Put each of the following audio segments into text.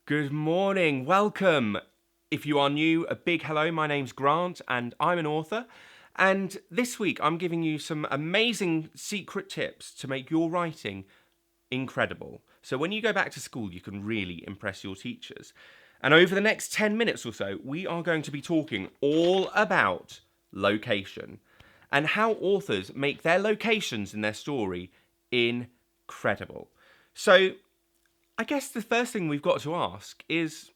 Good morning, welcome. If you are new, a big hello. My name's Grant and I'm an author. And this week I'm giving you some amazing secret tips to make your writing incredible. So when you go back to school, you can really impress your teachers. And over the next 10 minutes or so, we are going to be talking all about location and how authors make their locations in their story incredible. So I guess the first thing we've got to ask is,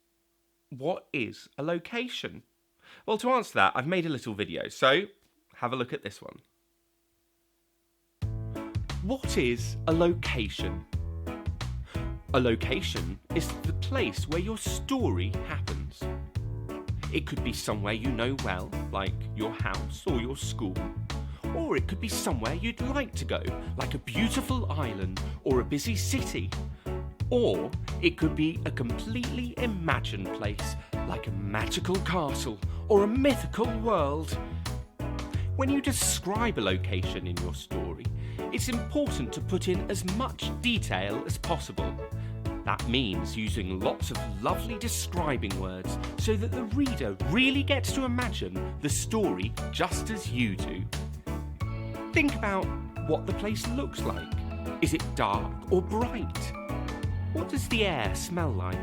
what is a location? Well, to answer that, I've made a little video, so have a look at this one. What is a location? A location is the place where your story happens. It could be somewhere you know well, like your house or your school. Or it could be somewhere you'd like to go, like a beautiful island or a busy city. Or it could be a completely imagined place, like a magical castle or a mythical world. When you describe a location in your story, it's important to put in as much detail as possible. That means using lots of lovely describing words so that the reader really gets to imagine the story just as you do. Think about what the place looks like. Is it dark or bright? What does the air smell like?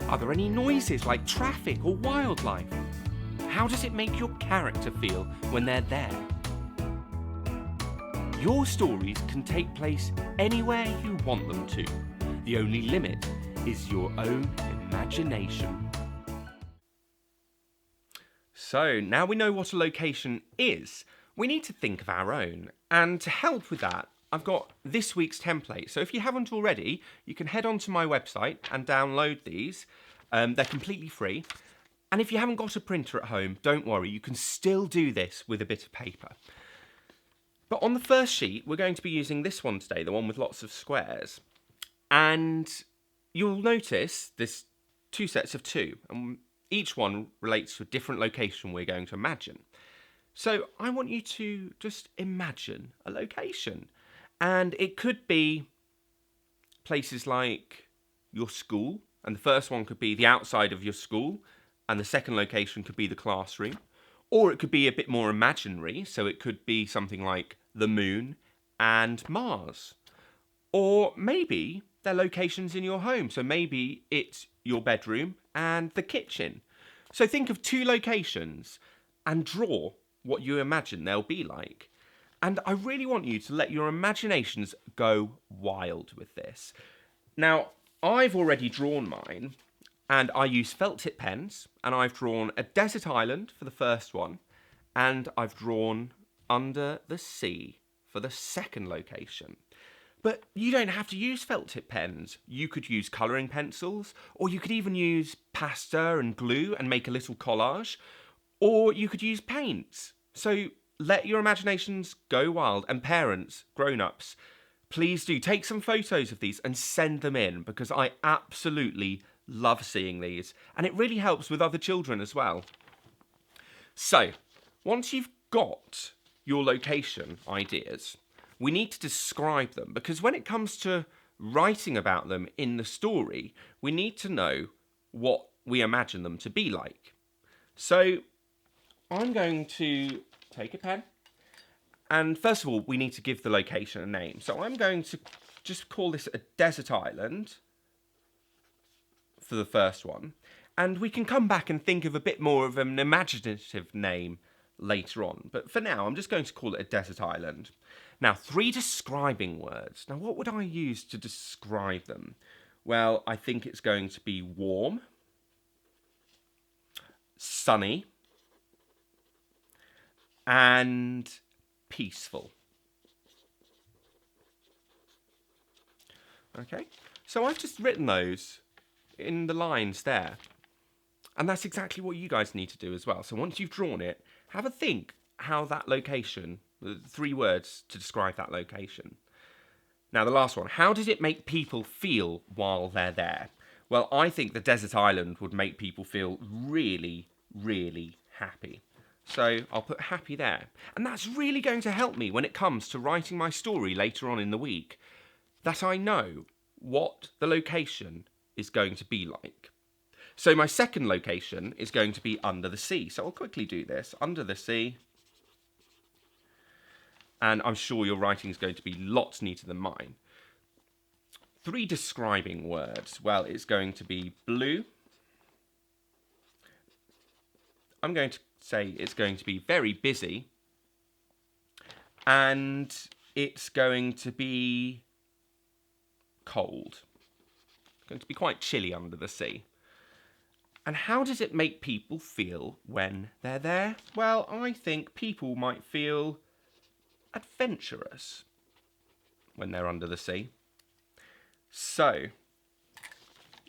Are there any noises like traffic or wildlife? How does it make your character feel when they're there? Your stories can take place anywhere you want them to. The only limit is your own imagination. So now we know what a location is, we need to think of our own. And to help with that, I've got this week's template. So if you haven't already, you can head onto my website and download these. They're completely free. And if you haven't got a printer at home, don't worry, you can still do this with a bit of paper. But on the first sheet, we're going to be using this one today, the one with lots of squares. And you'll notice there's two sets of two, and each one relates to a different location we're going to imagine. So I want you to just imagine a location. And it could be places like your school, and the first one could be the outside of your school, and the second location could be the classroom. Or it could be a bit more imaginary, so it could be something like the moon and Mars. Or maybe they're locations in your home, so maybe it's your bedroom and the kitchen. So think of two locations and draw what you imagine they'll be like. And I really want you to let your imaginations go wild with this. Now, I've already drawn mine, and I use felt tip pens, and I've drawn a desert island for the first one, and I've drawn under the sea for the second location. But you don't have to use felt tip pens. You could use colouring pencils, or you could even use pasta and glue and make a little collage, or you could use paints. So let your imaginations go wild, and parents, grown-ups, please do take some photos of these and send them in, because I absolutely love seeing these, and it really helps with other children as well. So, once you've got your location ideas, we need to describe them, because when it comes to writing about them in the story, we need to know what we imagine them to be like. So, I'm going to take a pen, and first of all, we need to give the location a name. So I'm going to just call this a desert island for the first one, and we can come back and think of a bit more of an imaginative name later on. But for now, I'm just going to call it a desert island. Now, 3 describing words. Now, what would I use to describe them? Well, I think it's going to be warm, sunny, and peaceful. Okay, so I've just written those in the lines there. And that's exactly what you guys need to do as well. So once you've drawn it, have a think how that location, the 3 words to describe that location. Now the last one, how does it make people feel while they're there? Well, I think the desert island would make people feel really, really happy. So I'll put happy there. And that's really going to help me when it comes to writing my story later on in the week, that I know what the location is going to be like. So my second location is going to be under the sea. So I'll quickly do this. Under the sea. And I'm sure your writing is going to be lots neater than mine. 3 describing words. Well, it's going to be blue. I'm going to say it's going to be very busy. And it's going to be cold. It's going to be quite chilly under the sea. And how does it make people feel when they're there? Well, I think people might feel adventurous when they're under the sea. So,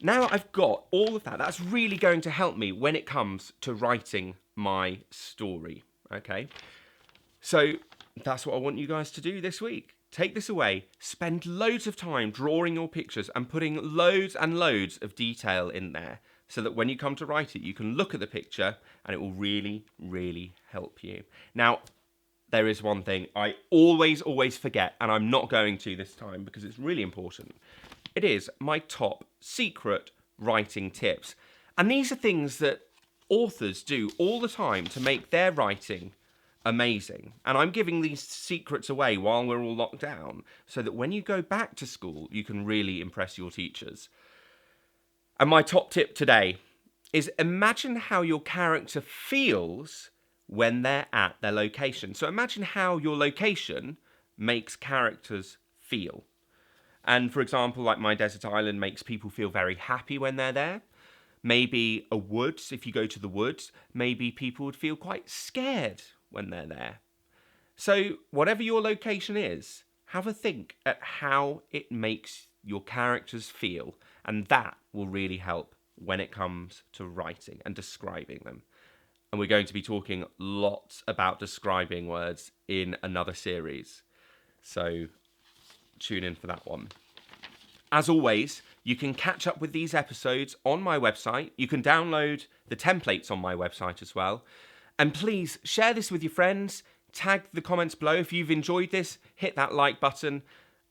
now I've got all of that. That's really going to help me when it comes to writing my story, okay? So, that's what I want you guys to do this week. Take this away, spend loads of time drawing your pictures and putting loads and loads of detail in there so that when you come to write it, you can look at the picture and it will really, really help you. Now, there is one thing I always forget, and I'm not going to this time because it's really important. It is my top secret writing tips. And these are things that authors do all the time to make their writing amazing. And I'm giving these secrets away while we're all locked down so that when you go back to school, you can really impress your teachers. And my top tip today is imagine how your character feels when they're at their location. So imagine how your location makes characters feel. And for example, like my desert island makes people feel very happy when they're there. Maybe a woods, if you go to the woods, maybe people would feel quite scared when they're there. So whatever your location is, have a think at how it makes your characters feel. And that will really help when it comes to writing and describing them. And we're going to be talking lots about describing words in another series. So tune in for that one. As always, you can catch up with these episodes on my website. You can download the templates on my website as well. And please share this with your friends. Tag the comments below. If you've enjoyed this, hit that like button.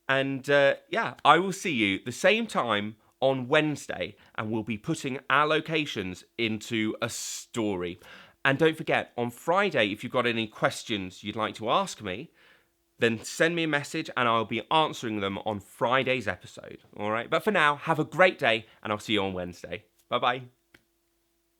And I will see you the same time on Wednesday. And we'll be putting our locations into a story. And don't forget, on Friday, if you've got any questions you'd like to ask me, then send me a message and I'll be answering them on Friday's episode. All right. But for now, have a great day and I'll see you on Wednesday. Bye-bye.